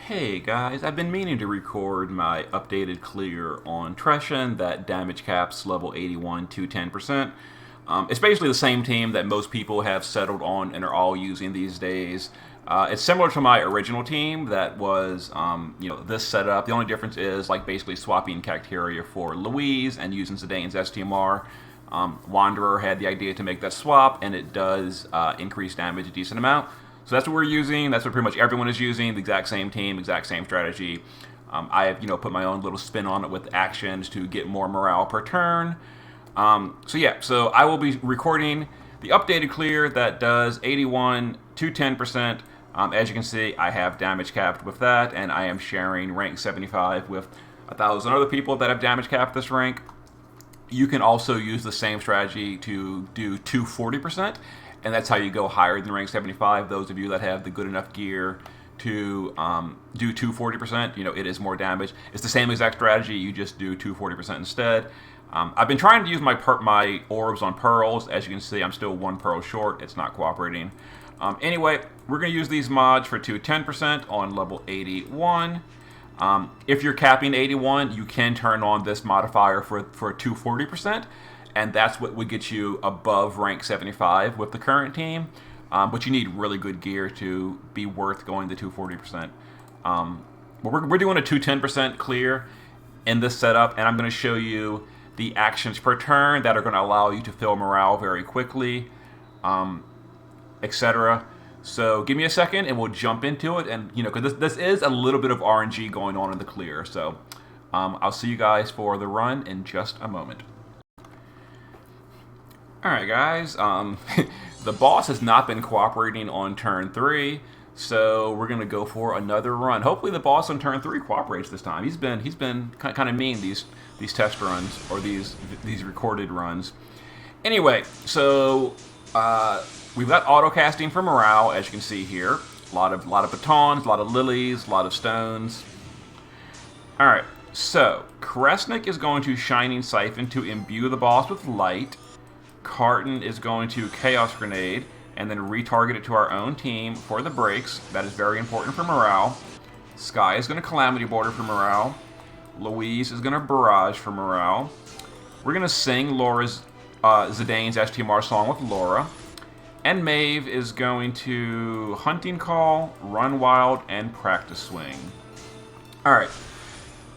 Hey guys, I've been meaning to record my updated clear on Treshen that damage caps level 81 to 10%. It's basically the same team that most people have settled on and are all using these days. It's similar to my original team that was, this setup. The only difference is like basically swapping Cacteria for Louise and using Zidane's STMR. Wanderer had the idea to make that swap, and it does increase damage a decent amount. So that's what we're using. That's what pretty much everyone is using. The exact same team, exact same strategy. I have put my own little spin on it with actions to get more morale per turn. So I will be recording the updated clear that does 81 to 10%. As you can see, I have damage capped with that, and I am sharing rank 75 with 1,000 other people that have damage capped this rank. You can also use the same strategy to do 240%, and that's how you go higher than rank 75. Those of you that have the good enough gear to do 240%, it is more damage. It's the same exact strategy, you just do 240% instead. I've been trying to use my orbs on pearls. As you can see, I'm still 1 pearl short. It's not cooperating. Anyway, we're going to use these mods for 210% on level 81. If you're capping 81, you can turn on this modifier for 240%, and that's what would get you above rank 75 with the current team. But you need really good gear to be worth going to 240%. But we're doing a 210% clear in this setup, and I'm going to show you the actions per turn that are going to allow you to fill morale very quickly, etc. So give me a second and we'll jump into it. And because this is a little bit of RNG going on in the clear. So I'll see you guys for the run in just a moment. Alright guys, the boss has not been cooperating on turn 3, so we're gonna go for another run. Hopefully the boss on turn 3 cooperates this time. He's been kind of mean these test runs, or these recorded runs. Anyway, so we've got auto casting for morale, as you can see here. A lot of batons, a lot of lilies, a lot of stones. Alright, so Kresnik is going to Shining Siphon to imbue the boss with light. Carton is going to Chaos Grenade and then retarget it to our own team for the breaks. That is very important for morale. Sky is going to Calamity Border for morale. Louise is going to Barrage for morale. We're going to sing Zidane's STMR song with Laura. And Maeve is going to Hunting Call, Run Wild, and Practice Swing. Alright,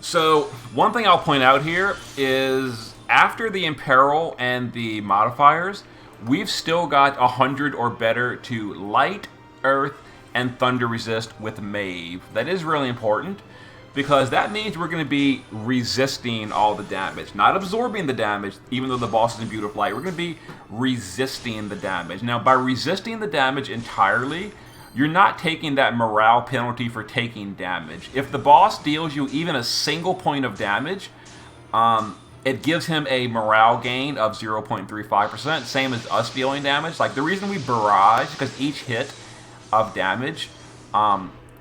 so one thing I'll point out here is after the Imperil and the modifiers, we've still got 100 or better to Light, Earth, and Thunder resist with Maeve. That is really important, because that means we're going to be resisting all the damage. Not absorbing the damage, even though the boss is imbued with light. We're going to be resisting the damage. Now, by resisting the damage entirely, you're not taking that morale penalty for taking damage. If the boss deals you even a single point of damage, it gives him a morale gain of 0.35%, same as us dealing damage. Like, the reason we barrage, because each hit of damage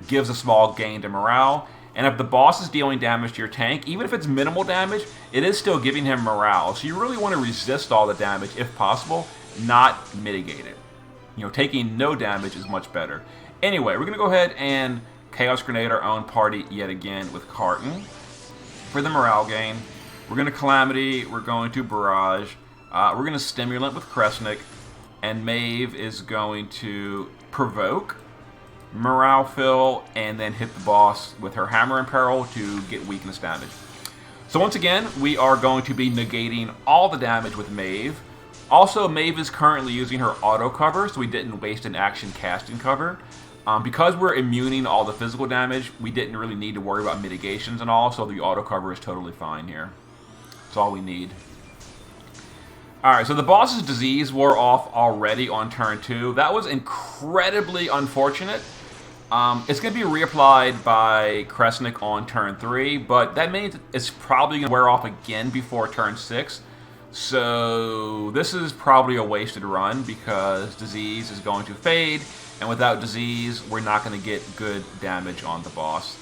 gives a small gain to morale. And if the boss is dealing damage to your tank, even if it's minimal damage, it is still giving him morale. So you really want to resist all the damage if possible, not mitigate it. Taking no damage is much better. Anyway, we're going to go ahead and Chaos Grenade our own party yet again with Carton for the morale gain. We're going to Calamity, we're going to Barrage, we're going to Stimulant with Kresnik, and Maeve is going to Provoke, morale fill, and then hit the boss with her Hammer and Peril to get weakness damage. So once again, we are going to be negating all the damage with Maeve. Also, Maeve is currently using her auto cover, so we didn't waste an action casting cover. Because we're immuning all the physical damage, we didn't really need to worry about mitigations and all, so the auto cover is totally fine here. That's all we need. Alright, so the boss's disease wore off already on turn 2. That was incredibly unfortunate. It's going to be reapplied by Kresnik on turn 3, but that means it's probably going to wear off again before turn 6. So this is probably a wasted run because disease is going to fade, and without disease, we're not going to get good damage on the boss.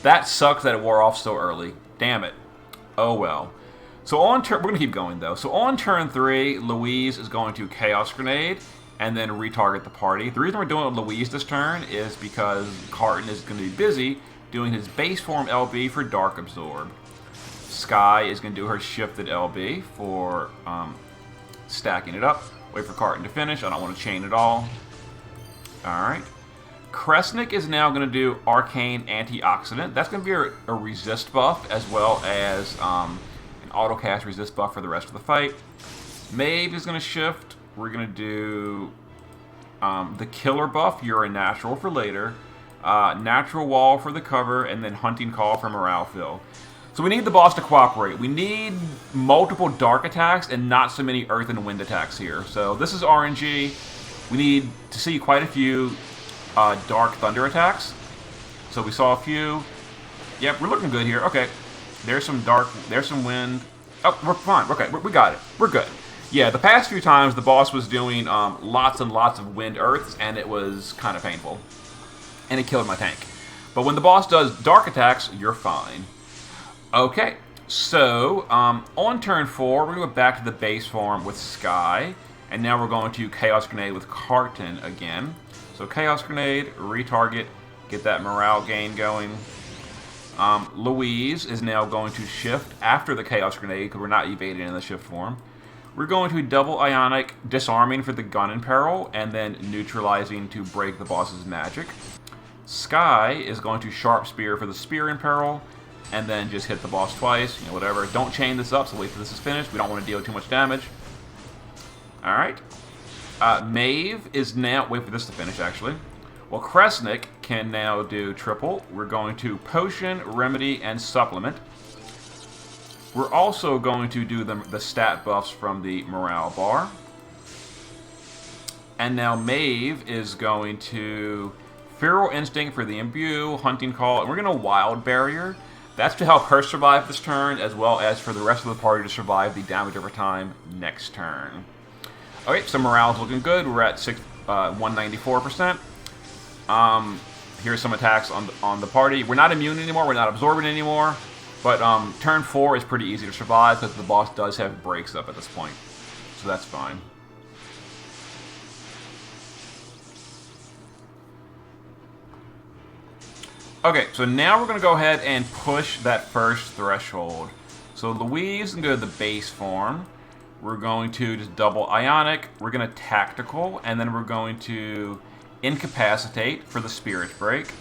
That sucks that it wore off so early. Damn it. Oh well. So on turn, we're going to keep going though. So on turn 3, Louise is going to Chaos Grenade and then retarget the party. The reason we're doing Louise this turn is because Carton is going to be busy doing his base form LB for Dark Absorb. Sky is going to do her shifted LB for stacking it up. Wait for Carton to finish. I don't want to chain it all. Alright. Kresnik is now going to do Arcane Antioxidant. That's going to be a resist buff as well as an autocast resist buff for the rest of the fight. Maeve is going to shift. We're going to do the Killer buff, You're a Natural for later. Natural Wall for the cover, and then Hunting Call for Morale Fill. So we need the boss to cooperate. We need multiple dark attacks and not so many earth and wind attacks here. So this is RNG. We need to see quite a few dark thunder attacks. So we saw a few. Yep, we're looking good here. Okay, there's some dark, there's some wind. Oh, we're fine. Okay, we got it. We're good. Yeah, the past few times the boss was doing lots and lots of wind earths, and it was kind of painful. And it killed my tank. But when the boss does dark attacks, you're fine. Okay, so on turn 4, we're going to go back to the base form with Sky. And now we're going to Chaos Grenade with Carton again. So Chaos Grenade, retarget, get that morale gain going. Louise is now going to shift after the Chaos Grenade because we're not evading in the shift form. We're going to double Ionic, disarming for the gun in peril, and then neutralizing to break the boss's magic. Sky is going to Sharp Spear for the spear in peril, and then just hit the boss twice, whatever. Don't chain this up, so wait till this is finished. We don't want to deal too much damage. Alright. Maeve is now... Wait for this to finish, actually. Well, Kresnik can now do triple. We're going to Potion, Remedy, and Supplement. We're also going to do the stat buffs from the morale bar. And now Maeve is going to Feral Instinct for the Imbue, Hunting Call, and we're going to Wild Barrier. That's to help her survive this turn, as well as for the rest of the party to survive the damage over time next turn. Okay, so morale's looking good. We're at 194%. Here's some attacks on the party. We're not immune anymore. We're not absorbing anymore. But turn 4 is pretty easy to survive because the boss does have breaks up at this point. So that's fine. Okay, so now we're going to go ahead and push that first threshold. So Louise can go to the base form. We're going to just double Ionic. We're going to Tactical. And then we're going to Incapacitate for the Spirit Break.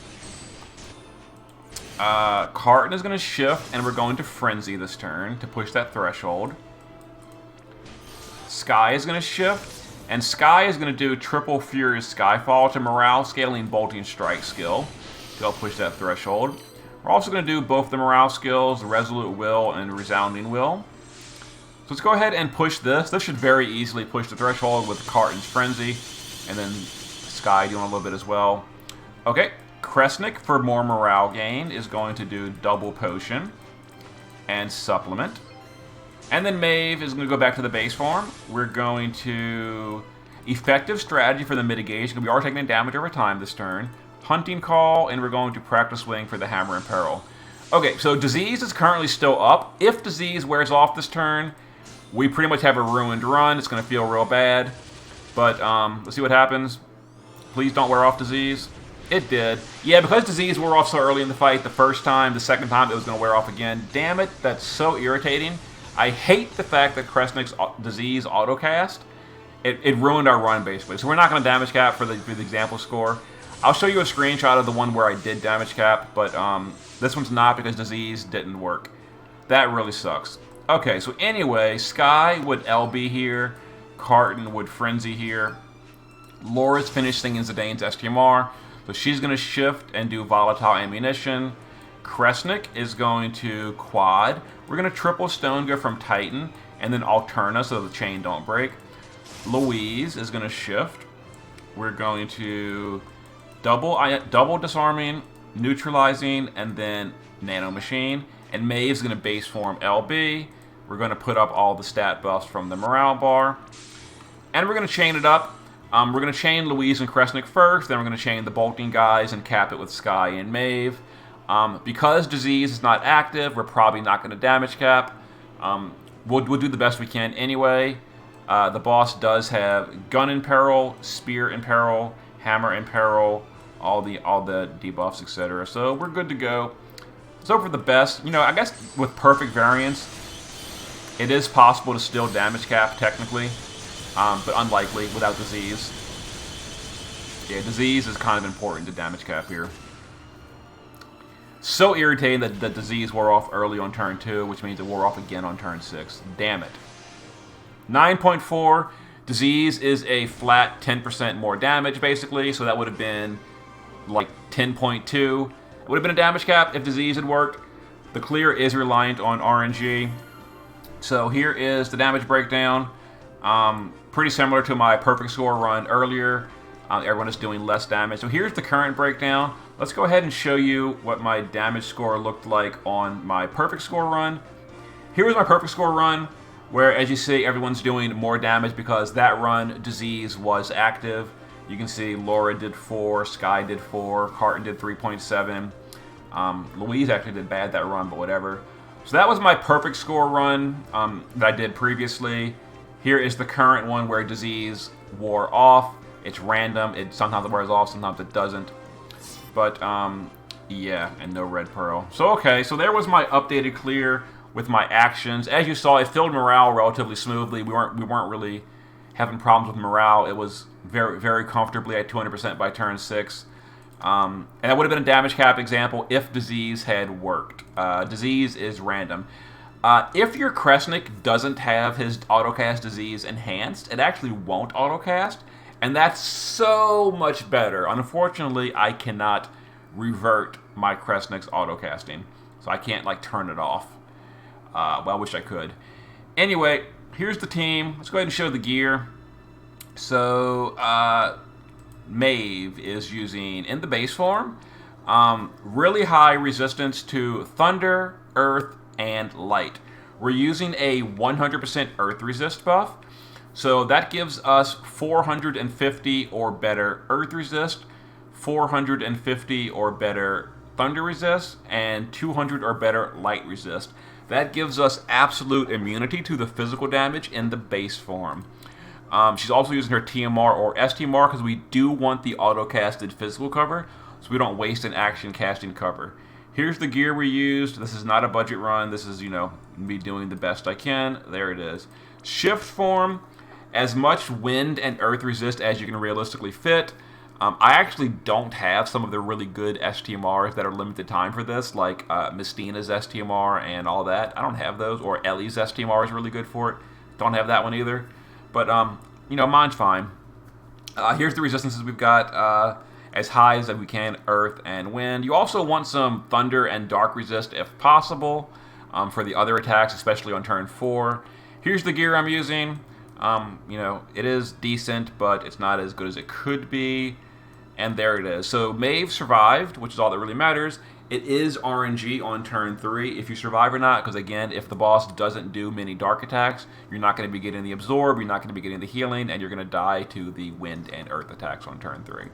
Carton is going to shift, and we're going to Frenzy this turn to push that threshold. Sky is going to shift, and Sky is going to do triple Furious Skyfall to Morale Scaling Bolting Strike skill to help push that threshold. We're also going to do both the Morale skills, the Resolute Will and Resounding Will. So let's go ahead and push this. This should very easily push the threshold with Carton's Frenzy, and then Sky doing a little bit as well. Okay. Kresnik, for more morale gain, is going to do double potion and supplement. And then Maeve is going to go back to the base form. We're going to effective strategy for the mitigation, because we are taking damage over time this turn. Hunting Call, and we're going to practice swing for the hammer in peril. Okay, so disease is currently still up. If disease wears off this turn, we pretty much have a ruined run. It's going to feel real bad. But let's see what happens. Please don't wear off disease. It did. Yeah, because disease wore off so early in the fight the first time, the second time it was going to wear off again. Damn it, that's so irritating. I hate the fact that Kresnik's disease autocast. It ruined our run, basically. So we're not going to damage cap for the example score. I'll show you a screenshot of the one where I did damage cap, but this one's not because disease didn't work. That really sucks. Okay, so anyway, Sky would LB here. Carton would Frenzy here. Laura's finished singing Zidane's STMR. So she's going to shift and do Volatile Ammunition. Kresnik is going to quad. We're going to triple Stone Go from Titan and then Alterna so the chain don't break. Louise is going to shift. We're going to double Disarming, Neutralizing, and then Nano Machine. And Maeve's going to base form LB. We're going to put up all the stat buffs from the morale bar. And we're going to chain it up. We're going to chain Louise and Kresnik first, then we're going to chain the bolting guys and cap it with Sky and Maeve. Because disease is not active, we're probably not going to damage cap. We'll do the best we can anyway. The boss does have gun in peril, spear in peril, hammer in peril, all the debuffs, etc. So we're good to go. So for the best, you know, I guess with perfect variance, it is possible to still damage cap technically, but unlikely without disease. Yeah, disease is kind of important to damage cap here. So irritating that the disease wore off early on turn 2, which means it wore off again on turn 6. Damn it. 9.4, disease is a flat 10% more damage, basically, so that would have been like 10.2. It would have been a damage cap if disease had worked. The clear is reliant on RNG. So here is the damage breakdown. Pretty similar to my perfect score run earlier. Everyone is doing less damage. So here's the current breakdown. Let's go ahead and show you what my damage score looked like on my perfect score run. Here was my perfect score run, where, as you see, everyone's doing more damage because that run, disease was active. You can see Laura did 4, Sky did 4, Carton did 3.7. Louise actually did bad that run, but whatever. So that was my perfect score run that I did previously. Here is the current one where disease wore off. It's random. Sometimes it wears off, sometimes it doesn't. But, yeah, and no red pearl. So, okay, so there was my updated clear with my actions. As you saw, it filled morale relatively smoothly. We weren't really having problems with morale. It was very, very comfortably at 200% by turn 6. And that would have been a damage cap example if disease had worked. Disease is random. If your Kresnik doesn't have his autocast disease enhanced, it actually won't autocast. And that's so much better. Unfortunately, I cannot revert my Kresnik's autocasting. So I can't, like, turn it off. Well, I wish I could. Anyway, here's the team. Let's go ahead and show the gear. So, Maeve is using, in the base form, really high resistance to thunder, earth, and light. We're using a 100% earth resist buff. So that gives us 450 or better earth resist, 450 or better thunder resist, and 200 or better light resist. That gives us absolute immunity to the physical damage in the base form. She's also using her TMR or STMR because we do want the auto-casted physical cover, so we don't waste an action casting cover. Here's the gear we used. This is not a budget run. This is, you know, me doing the best I can. There it is. Shift form, as much wind and earth resist as you can realistically fit. I actually don't have some of the really good STMRs that are limited time for this, like Mistina's STMR and all that. I don't have those, or Ellie's STMR is really good for it. Don't have that one either. But, you know, mine's fine. Here's the resistances we've got, as high as we can, earth and wind. You also want some thunder and dark resist if possible for the other attacks, especially on turn 4. Here's the gear I'm using. You know, it is decent, but it's not as good as it could be. And there it is. So Maeve survived, which is all that really matters. It is RNG on turn 3 if you survive or not, because again, if the boss doesn't do many dark attacks, you're not going to be getting the absorb, you're not going to be getting the healing, and you're going to die to the wind and earth attacks on turn 3.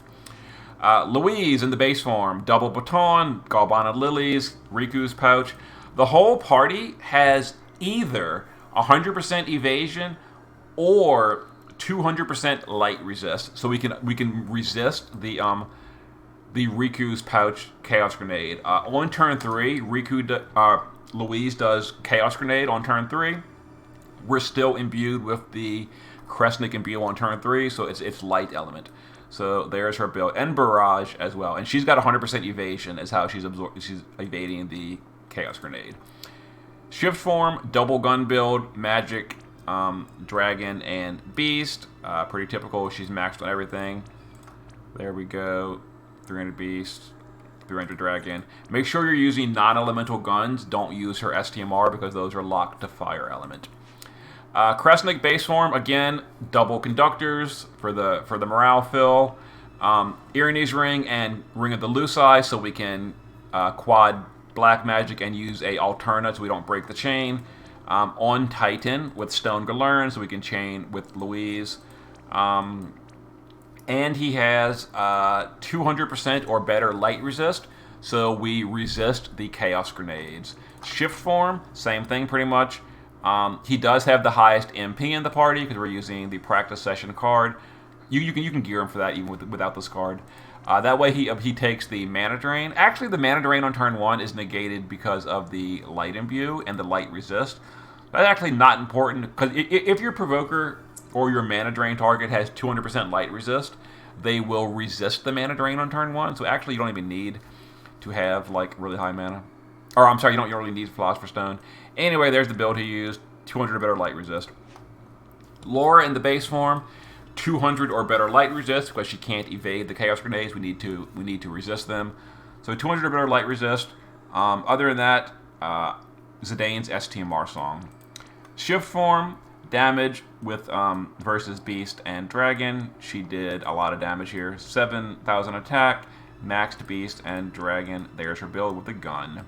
Louise in the base form, double baton, Galvana lilies, Riku's pouch. The whole party has either 100% evasion or 200% light resist, so we can resist the Riku's pouch Chaos Grenade. On turn 3, Louise does Chaos Grenade on turn 3. We're still imbued with the Kresnik imbue on turn 3, so it's light element. So there's her build, and Barrage as well, and she's got 100% evasion is how she's evading the Chaos Grenade. Shift form, double gun build, magic, dragon, and beast. Pretty typical. She's maxed on everything. There we go. 300 beast, 300 dragon. Make sure you're using non-elemental guns. Don't use her STMR because those are locked to fire element. Kresnik base form, again, double conductors for the morale fill. Irene's ring and Ring of the Luci, so we can quad black magic and use a alternate so we don't break the chain. On Titan with Stone Galern, so we can chain with Louise. And he has 200% or better light resist, so we resist the Chaos Grenades. Shift form, same thing pretty much. He does have the highest MP in the party because we're using the practice session card. You can gear him for that even without this card. That way he takes the mana drain. Actually, the mana drain on turn 1 is negated because of the light imbue and the light resist. That's actually not important because if your provoker or your mana drain target has 200% light resist, they will resist the mana drain on turn 1. So actually, you don't even need to have like really high mana. Or I'm sorry, you don't really need Philosopher's Stone. Anyway, there's the build he used. 200 or better light resist. Laura in the base form, 200 or better light resist because she can't evade the Chaos Grenades. We need to resist them. So 200 or better light resist. Other than that, Zidane's STMR song. Shift form, damage with versus Beast and Dragon. She did a lot of damage here. 7,000 attack, maxed Beast and Dragon. There's her build with the gun.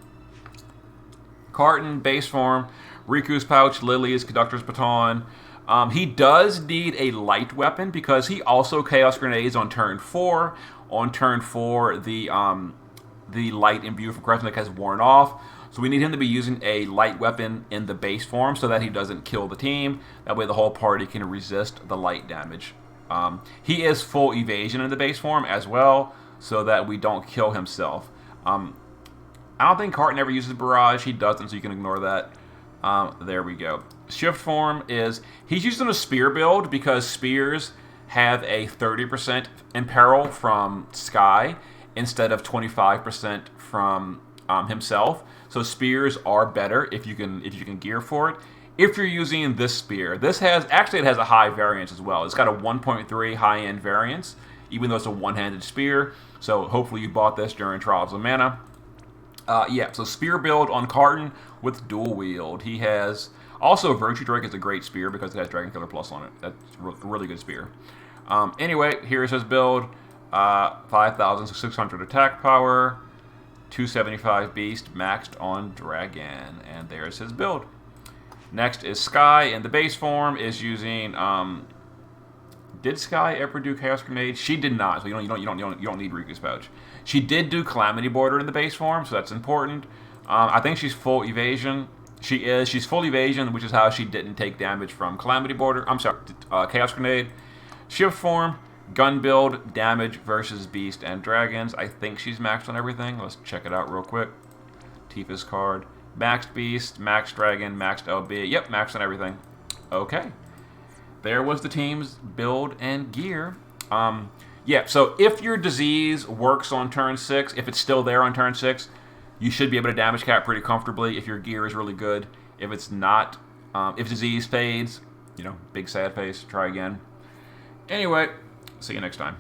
Carton, base form, Riku's pouch, Lily's Conductor's Baton. He does need a light weapon because he also Chaos Grenades on turn 4. On turn 4, the light imbue from Kresnik has worn off. So we need him to be using a light weapon in the base form so that he doesn't kill the team. That way the whole party can resist the light damage. He is full evasion in the base form as well so that we don't kill himself. I don't think Carton ever uses Barrage. He doesn't, so you can ignore that. There we go. Shift form is, he's using a spear build because spears have a 30% imperil from Sky instead of 25% from himself. So spears are better if you can gear for it. If you're using this spear, it has a high variance as well. It's got a 1.3 high-end variance, even though it's a one-handed spear. So hopefully you bought this during Trials of Mana. Yeah, so spear build on Carton with dual wield. He has also Virtue Drake is a great spear because it has Dragon Killer Plus on it. That's a really good spear. Anyway, here's his build: 5,600 attack power, 275 Beast, maxed on Dragon, and there's his build. Next is Sky in the base form is using. Did Sky ever do Chaos Grenade? She did not, so you don't need Riku's pouch. She did do Calamity Border in the base form, so that's important. I think she's full evasion. She's full evasion, which is how she didn't take damage from Calamity Border. I'm sorry, Chaos Grenade. Shift form, gun build, damage versus Beast and Dragons. I think she's maxed on everything. Let's check it out real quick. Tifa's card. Maxed Beast, maxed Dragon, maxed LB. Yep, maxed on everything. Okay. There was the team's build and gear. Yeah, so if your disease works on turn 6, if it's still there on turn 6, you should be able to damage cap pretty comfortably if your gear is really good. If it's not, if disease fades, big sad face, try again. Anyway, see you next time.